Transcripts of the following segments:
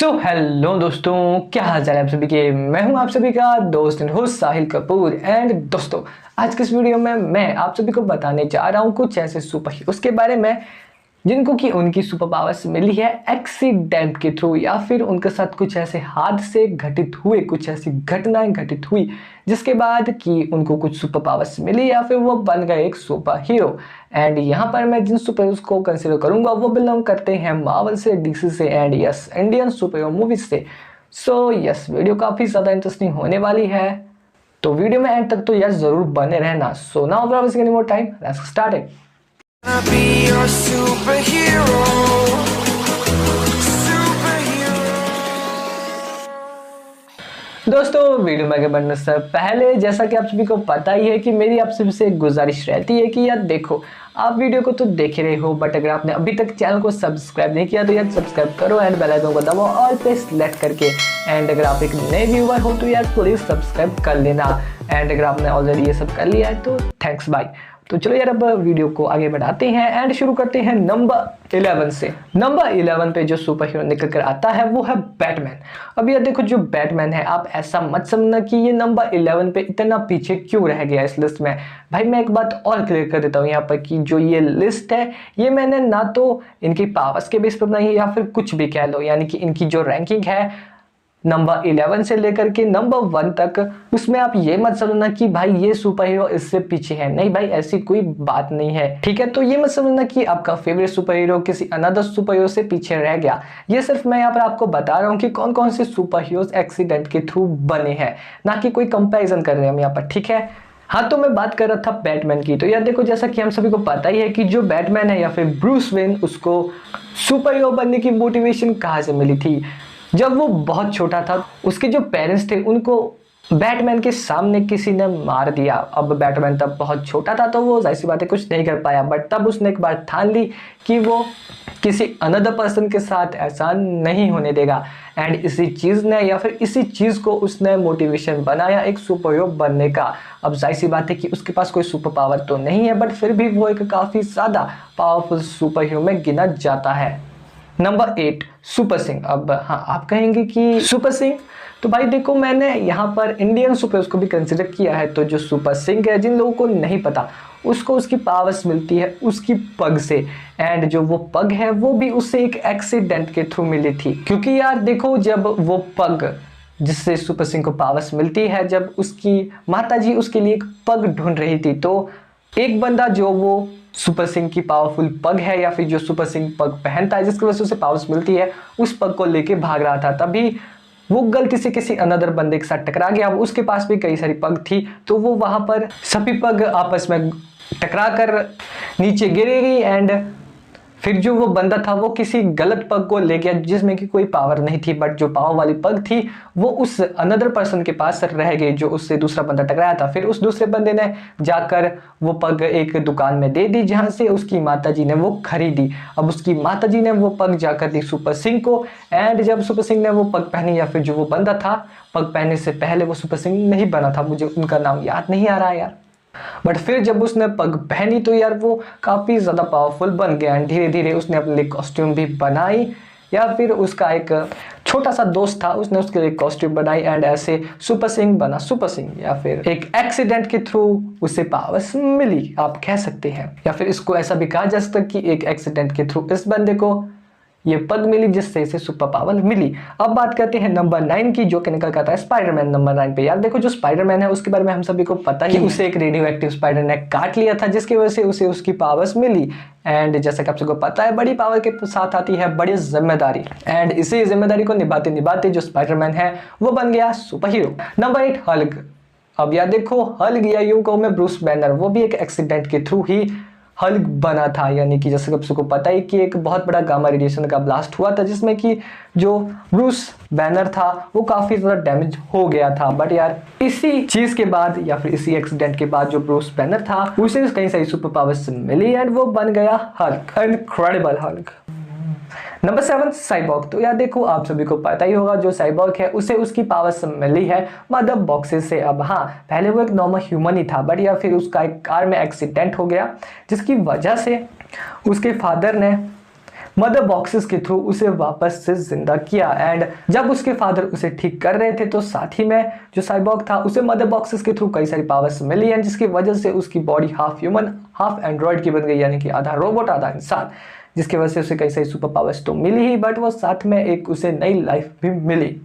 Hello दोस्तों, क्या हाल चाल है आप सभी के। मैं हूं आप सभी का दोस्त and host Sahil Kapoor. And दोस्तों, आज के इस वीडियो में मैं आप सभी को बताने जा रहा हूं कुछ ऐसे सुपर हीरोज के बारे में जिनको कि उनकी सुपर पावर्स मिली है एक्सीडेंट के थ्रू, या फिर उनके साथ कुछ ऐसे हादसे घटित हुए, कुछ ऐसी घटनाएं घटित हुई जिसके बाद कि उनको कुछ सुपर पावर्स मिली या फिर वो बन गए एक सुपर हीरो। एंड यहाँ पर मैं जिन सुपर हीरोज को कंसिडर करूंगा वो बिलोंग करते हैं मार्वल से, डीसी से and yes Indian super hero movies से। सो यस, वीडियो काफी ज्यादा इंटरेस्टिंग होने वाली है, तो वीडियो में एंड तक तो यस जरूर बने रहना। So now without wasting any more time, let's get started. Be your superhero. दोस्तों, वीडियो में आगे बढ़ने से पहले जैसा कि आप सभी को पता ही है कि मेरी आप सभी से एक गुजारिश रहती है कि यार देखो, आप वीडियो को तो देख ही रहे हो, बट अगर आपने अभी तक चैनल को सब्सक्राइब नहीं किया तो यार सब्सक्राइब करो एंड बेल आइकन को दबाओ ऑल पे सेलेक्ट करके। एंड अगर आप एक नए व्यूअर हो तो यार प्लीज सब्सक्राइब कर लेना। एंड अगर आपने ऑलरेडी ये सब कर लिया है तो थैंक्स बाय। तो चलो यार, अब वीडियो को आगे बढ़ाते हैं एंड शुरू करते हैं नंबर 11 से। नंबर 11 पे जो सुपर हीरो निकल कर आता है वो है बैटमैन। अब यार देखो, जो बैटमैन है, आप ऐसा मत समझना कि ये नंबर 11 पे इतना पीछे क्यों रह गया इस लिस्ट में। भाई मैं एक बात और क्लियर कर देता हूँ यहाँ पर कि जो ये लिस्ट है ये मैंने ना तो इनकी पावर्स के बेस पर बनाई है या फिर कुछ भी कह लो, यानी कि इनकी जो रैंकिंग है नंबर 11 से लेकर के नंबर 1 तक, उसमें आप ये मत समझना कि भाई ये सुपर हीरो इससे पीछे है। नहीं भाई, ऐसी कोई बात नहीं है, ठीक है। तो ये मत समझना कि आपका फेवरेट सुपर हीरो किसी अनदर सुपर हीरो से पीछे रह गया। ये सिर्फ मैं यहाँ पर आपको बता रहा हूँ कि कौन कौन से सुपर हीरोज एक्सीडेंट के थ्रू बने हैं, ना कि कोई कंपैरिजन कर रहे हैं हम यहाँ पर, ठीक है। हाँ, तो मैं बात कर रहा था बैटमैन की। तो यार देखो, जैसा कि हम सभी को पता ही है कि जो बैटमैन है या फिर ब्रूस वेन, उसको सुपर हीरो बनने की मोटिवेशन कहाँ से मिली थी। जब वो बहुत छोटा था, उसके जो पेरेंट्स थे उनको बैटमैन के सामने किसी ने मार दिया। अब बैटमैन तब बहुत छोटा था तो वो जाहिर सी बात है कुछ नहीं कर पाया, बट तब उसने एक बार ठान ली कि वो किसी अनदर पर्सन के साथ ऐसा नहीं होने देगा। एंड इसी चीज़ ने या फिर इसी चीज़ को उसने मोटिवेशन बनाया एक सुपर हीरो बनने का। अब जाहिर सी बात है कि उसके पास कोई सुपर पावर तो नहीं है, बट फिर भी वो एक काफ़ी ज़्यादा पावरफुल सुपर हीरो में गिना जाता है। Number 8, super Singh. अब हाँ, आप कहेंगे कि सुपर सिंह, तो भाई देखो, मैंने यहाँ पर इंडियन सुपर को भी कंसिडर किया है। तो जो सुपर सिंह है, जिन लोगों को नहीं पता, उसको उसकी पावर्स मिलती है उसकी पग से। एंड जो वो पग है वो भी उसे एक एक्सीडेंट के थ्रू मिली थी। क्योंकि यार देखो, जब वो पग जिससे सुपर सिंह को पावर्स मिलती है, जब उसकी माताजी उसके लिए एक पग ढूंढ रही थी, तो एक बंदा जो वो सुपर सिंह की पावरफुल पग है या फिर जो सुपर सिंह पग पहनता है जिसकी वजह से उसे पावर्स मिलती है, उस पग को लेके भाग रहा था। तभी वो गलती से किसी अनदर बंदे के साथ टकरा गया। अब उसके पास भी कई सारी पग थी, तो वो वहां पर सभी पग आपस में टकरा कर नीचे गिरेगी। एंड फिर जो वो बंदा था वो किसी गलत पग को ले गया जिसमें कि कोई पावर नहीं थी, बट जो पावर वाली पग थी वो उस अनदर पर्सन के पास रह गई जो उससे दूसरा बंदा टकराया था। फिर उस दूसरे बंदे ने जाकर वो पग एक दुकान में दे दी जहां से उसकी माताजी ने वो खरीदी। अब उसकी माताजी ने वो पग जाकर दी सुपर सिंह को। एंड जब सुपर सिंह ने वो पग पहनी, या फिर जो वो बंदा था पग पहनने से पहले वो सुपर सिंह नहीं बना था, मुझे उनका नाम याद नहीं आ रहा है यार, बट फिर जब उसने पग पहनी तो यार वो काफ़ी ज़्यादा पावरफुल बन गया। एंड धीरे धीरे उसने अपने लिए कॉस्ट्यूम भी बनाई, या फिर उसका एक छोटा सा दोस्त था उसने उसके लिए कॉस्ट्यूम बनाई एंड ऐसे सुपर सिंह बना सुपर सिंह। या फिर एक एक्सीडेंट के थ्रू उसे पावर्स मिली, आप कह सकते हैं। या फिर इसको ऐसा भी कहा जा सकता है कि एक एक्सीडेंट के थ्रू इस बंदे को ये पग मिली जिससे इसे सुपर पावर मिली। अब बात करते हैं नंबर 9 की, जो कि निकल कर आता है स्पाइडरमैन नंबर 9 पे। यार देखो, जो स्पाइडरमैन है उसके बारे में हम सभी को पता ही, उसे एक रेडियो एक्टिव स्पाइडर ने काट लिया था जिसकी वजह से उसे उसकी पावर्स मिली। एंड जैसा कि आप सबको पता है, बड़ी पावर के साथ आती है बड़ी जिम्मेदारी। एंड इसी जिम्मेदारी को निभाते निभाते जो स्पाइडरमैन है वो बन गया सुपर हीरो। Number 8, Hulk. अब यार देखो, हल्क या यूं कहूं मैं ब्रूस बैनर, वो भी एक एक्सीडेंट के थ्रू ही हल्क बना था। यानी कि जैसे कि सबको पता है कि एक बहुत बड़ा गामा रेडिएशन का ब्लास्ट हुआ था जिसमें कि जो ब्रूस बैनर था वो काफी ज्यादा डैमेज हो गया था। बट यार इसी चीज के बाद या फिर इसी एक्सीडेंट के बाद जो ब्रूस बैनर था उसे कई सारी सुपर पावर्स मिली एंड वो बन गया Hulk, incredible Hulk. Number 7, cyborg. तो यार देखो, आप सभी को पता ही होगा जो साइबॉर्ग है उसे उसकी पावर्स मिली है मदर बॉक्सेस से। अब हाँ, पहले वो एक नॉर्मल ह्यूमन ही था, बट या फिर उसका एक कार में एक्सीडेंट हो गया जिसकी वजह से उसके फादर ने मदर बॉक्सेस के थ्रू उसे वापस से जिंदा किया। एंड जब उसके फादर उसे ठीक कर रहे थे तो साथ ही में जो साइबॉर्ग था उसे मदर बॉक्सेस के थ्रू कई सारी पावर्स मिली हैं, जिसकी वजह से उसकी body half human half Android की बन गई, यानी कि आधा रोबोट आधा इंसान, जिसकी वजह से उसे कई सारी सुपर पावर्स तो मिली ही, बट वो साथ में एक उसे नई लाइफ भी मिली।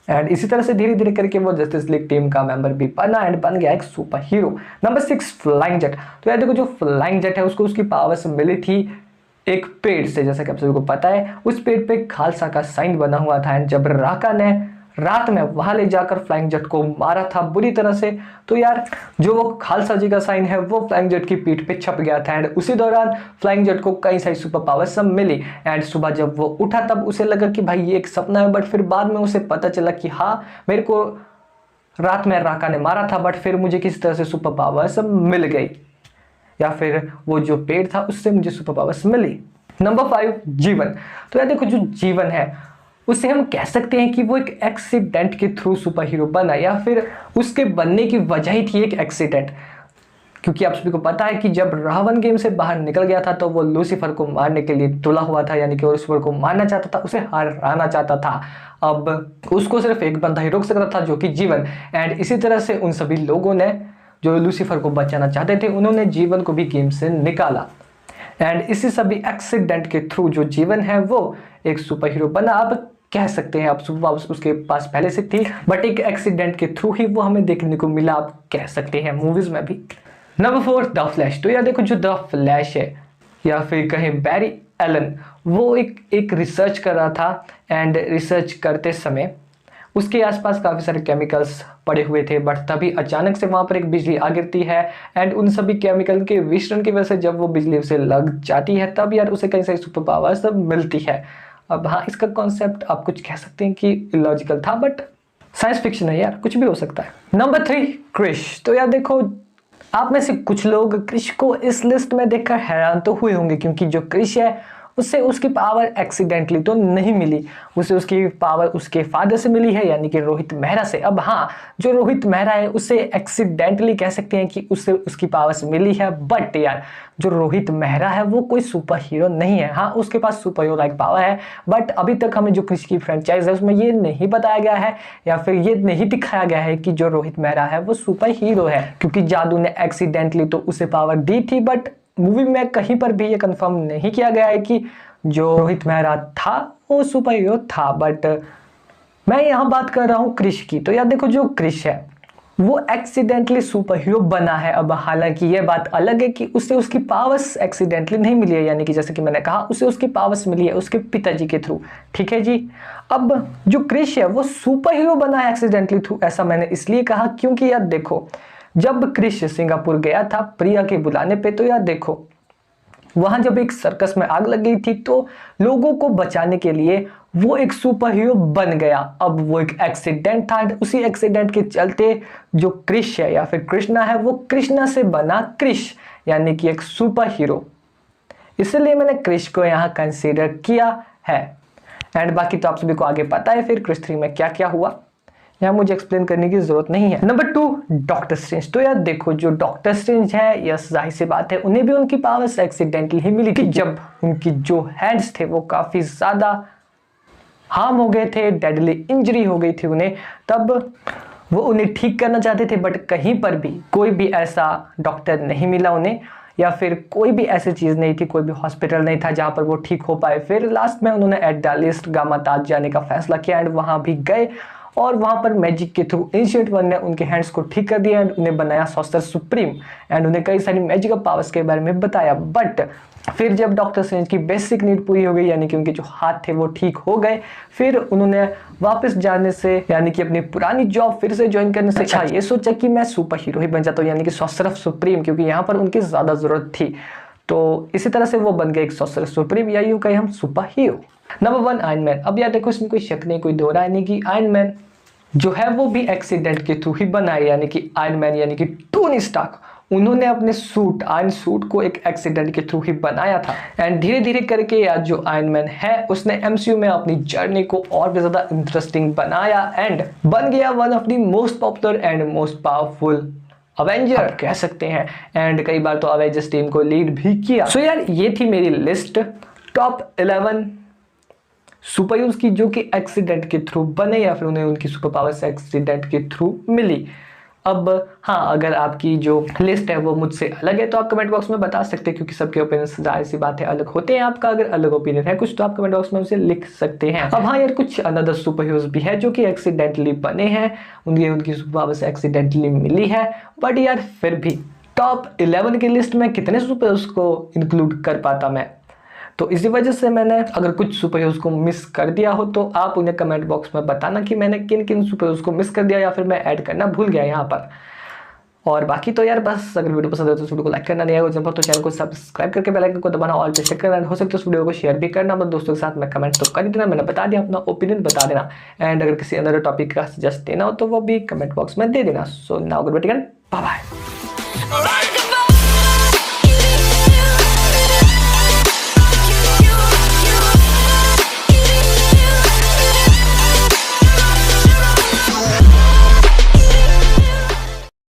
एंड इसी तरह से धीरे धीरे करके वो जस्टिस लीग टीम का मेंबर भी बना एंड बन गया एक super hero. Number 6, flying jet. तो यार देखो, जो फ्लाइंग जेट है उसको उसकी पावर्स मिली थी एक पेड़ से, जैसा कि आप सभी को पता है। उस पेड़ पे खालसा का साइन बना हुआ था एंड जब राका ने रात में वहां ले जाकर फ्लाइंग जेट को मारा था बुरी तरह से, तो यार जो वो खालसा जी का साइन है वो फ्लाइंग जेट की पीठ पे छप गया था। एंड उसी दौरान फ्लाइंग जेट को कई सारी सुपर पावर्स सब मिली। एंड सुबह जब वो उठा तब उसे लगा कि भाई ये एक सपना है, बट फिर बाद में उसे पता चला कि हाँ, मेरे को रात में राका ने मारा था, बट फिर मुझे किसी तरह से सुपर पावर्स मिल गई, या फिर वो जो पेड़ था उससे मुझे सुपर पावर्स मिली। नंबर 5, जीवन। तो यार देखो, जो जीवन है उसे हम कह सकते हैं कि वो एक एक्सीडेंट के थ्रू सुपर हीरो बना, या फिर उसके बनने की वजह ही थी एक एक्सीडेंट। क्योंकि आप सभी को पता है कि जब रावण गेम से बाहर निकल गया था तो वो लूसीफर को मारने के लिए तुला हुआ था, यानी कि वो लूसीफर को मारना चाहता था, उसे हराना चाहता था। अब उसको सिर्फ एक बंदा ही रोक सकता था, जो कि जीवन। एंड इसी तरह से उन सभी लोगों ने जो लूसीफर को बचाना चाहते थे उन्होंने जीवन को भी गेम से निकाला। एंड इसी सभी एक्सीडेंट के थ्रू जो जीवन है वो एक सुपर हीरो बना। आप कह सकते हैं, आप सुपर पावर्स उसके पास पहले से थी, बट एक एक्सीडेंट के थ्रू ही वो हमें देखने को मिला, आप कह सकते हैं मूवीज में भी। Number 4, the flash. तो यार देखो, जो द फ्लैश है या फिर कहें बैरी एलन, वो एक रिसर्च कर रहा था। एंड रिसर्च करते समय उसके आसपास काफ़ी सारे केमिकल्स पड़े हुए थे, बट तभी अचानक से वहाँ पर एक बिजली आ गिरती है। एंड उन सभी केमिकल के विषरण की वजह से जब वो बिजली उसे लग जाती है तब यार उसे कई सारी सुपर पावर्स मिलती है। अब हाँ, इसका कॉन्सेप्ट आप कुछ कह सकते हैं कि इलॉजिकल था, बट साइंस फिक्शन है यार, कुछ भी हो सकता है। नंबर 3, क्रिश। तो यार देखो, आप में से कुछ लोग क्रिश को इस लिस्ट में देखकर हैरान तो हुए होंगे, क्योंकि जो क्रिश है उससे उसकी पावर एक्सीडेंटली तो नहीं मिली, उसे उसकी पावर उसके फादर से मिली है, यानी कि रोहित मेहरा से। अब हाँ, जो रोहित मेहरा है उसे एक्सीडेंटली कह सकते हैं कि उससे उसकी पावर्स मिली है, बट यार जो रोहित मेहरा है वो कोई सुपर हीरो नहीं है। हाँ, उसके पास सुपर हीरो लाइक पावर है, बट अभी तक हमें जो क्रिश की फ्रेंचाइज है उसमें ये नहीं बताया गया है या फिर ये नहीं दिखाया गया है कि जो रोहित मेहरा है वो सुपर हीरो है, क्योंकि जादू ने एक्सीडेंटली तो उसे पावर दी थी, बट मूवी में कहीं पर भी ये कंफर्म नहीं किया गया है कि जो रोहित मेहरा था वो सुपर हीरो था। बट मैं यहाँ बात कर रहा हूँ क्रिश की। तो यार देखो, जो क्रिश है वो एक्सीडेंटली सुपर हीरो बना है। अब हालांकि ये बात अलग है कि उसे उसकी पावर्स एक्सीडेंटली नहीं मिली है, यानी कि जैसे कि मैंने कहा उसे उसकी पावर्स मिली है उसके पिताजी के थ्रू, ठीक है जी। अब जो क्रिश है वो सुपर हीरो बना है एक्सीडेंटली थ्रू, ऐसा मैंने इसलिए कहा क्योंकि यार देखो, जब क्रिश सिंगापुर गया था प्रिया के बुलाने पे, तो यार देखो वहां जब एक सर्कस में आग लग गई थी तो लोगों को बचाने के लिए वो एक सुपर हीरो बन गया। अब वो एक एक्सीडेंट था, उसी एक्सीडेंट के चलते जो क्रिश है या फिर कृष्णा है वो कृष्णा से बना क्रिश, यानी कि एक सुपर हीरो। इसलिए मैंने क्रिश को यहाँ कंसीडर किया है। एंड बाकी तो आप सभी को आगे पता है फिर क्रिश 3 में क्या क्या हुआ, यहाँ मुझे एक्सप्लेन करने की जरूरत नहीं है। Number 2, doctor strange. तो यार देखो, जो डॉक्टर स्ट्रेंज है, यस जाहिर सी बात है उन्हें भी उनकी पावर्स एक्सीडेंटली ही मिली थी। जब उनकी जो हैंड्स थे वो काफी ज्यादा हार्म हो गए थे, डेडली इंजरी हो गई थी उन्हें, तब वो उन्हें ठीक करना चाहते थे, बट कहीं पर भी कोई भी ऐसा डॉक्टर नहीं मिला उन्हें, या फिर कोई भी ऐसी चीज़ नहीं थी, कोई भी हॉस्पिटल नहीं था जहाँ पर वो ठीक हो पाए। फिर लास्ट में उन्होंने एडालिस्ट गामाताज जाने का फैसला किया एंड वहाँ भी गए और वहाँ पर मैजिक के थ्रू एंशिएंट वन ने उनके हैंड्स को ठीक कर दिया एंड उन्हें बनाया सॉर्सरर सुप्रीम एंड उन्हें कई सारी मैजिकल पावर्स के बारे में बताया। बट फिर जब डॉक्टर स्ट्रेंज की बेसिक नीड पूरी हो गई, यानी कि उनके जो हाथ थे वो ठीक हो गए, फिर उन्होंने वापस जाने से, यानी कि अपनी पुरानी जॉब फिर से ज्वाइन करने से अच्छा ये सोचा कि मैं सुपर हीरो ही बन जाता हूँ, यानी कि सॉर्सरर सुप्रीम, क्योंकि यहाँ पर उनकी ज़्यादा ज़रूरत थी। तो इसी तरह से वो बन गए एक सॉर्सरर सुप्रीम, या यूँ कहें हम super hero. Number 1, iron man. अब यार देखो, इसमें कोई शक नहीं, कोई दो राय नहीं कि आयरन मैन जो है वो भी एक्सीडेंट के थ्रू ही बना है, यानी कि आयरन मैन यानी कि टोनी स्टार्क, उन्होंने अपने सूट आयरन सूट को एक एक्सीडेंट के थ्रू ही बनाया था। एंड धीरे धीरे करके यार जो आयरन मैन है उसने एमसीयू में अपनी जर्नी को और भी ज्यादा इंटरेस्टिंग बनाया एंड बन गया one of the most popular and most powerful Avenger कह सकते हैं। एंड कई बार तो अवेंजर्स टीम को लीड भी किया। सो यार ये थी मेरी लिस्ट टॉप 11 सुपर हीरोज की जो कि एक्सीडेंट के थ्रू बने या फिर उन्हें उनकी सुपर पावर्स एक्सीडेंट के थ्रू मिली। अब हाँ, अगर आपकी जो लिस्ट है वो मुझसे अलग है तो आप कमेंट बॉक्स में बता सकते हैं, क्योंकि सबके ओपिनियन जाहिर सी बात है अलग होते हैं। आपका अगर अलग ओपिनियन है कुछ तो आप कमेंट बॉक्स में उसे लिख सकते हैं। अब हाँ यार, कुछ अनदर सुपर हीरोज भी है जो कि एक्सीडेंटली बने हैं, उनकी सुपर पावर्स एक्सीडेंटली मिली है, बट यार फिर भी टॉप 11 की लिस्ट में कितने सुपर हीरोज को इंक्लूड कर पाता मैं। तो इसी वजह से मैंने अगर कुछ सुपर हीरोज को मिस कर दिया हो तो आप उन्हें कमेंट बॉक्स में बताना कि मैंने किन किन सुपर हीरोज को मिस कर दिया या फिर मैं ऐड करना भूल गया यहाँ पर। और बाकी तो यार बस, अगर वीडियो पसंद है तो वीडियो को लाइक करना, नहीं है तो चैनल को सब्सक्राइब करके बेल आइकन को दबाना, ऑल पे चेक करना, हो सकता है उस वीडियो को शेयर भी करना, मतलब दोस्तों के साथ में कमेंट तो कर ही देना, मैंने बता दिया, अपना ओपिनियन बता देना। एंड अगर किसी अंदर टॉपिक का सजेस्ट देना हो तो वो भी कमेंट बॉक्स में दे देना। So now good bye bye.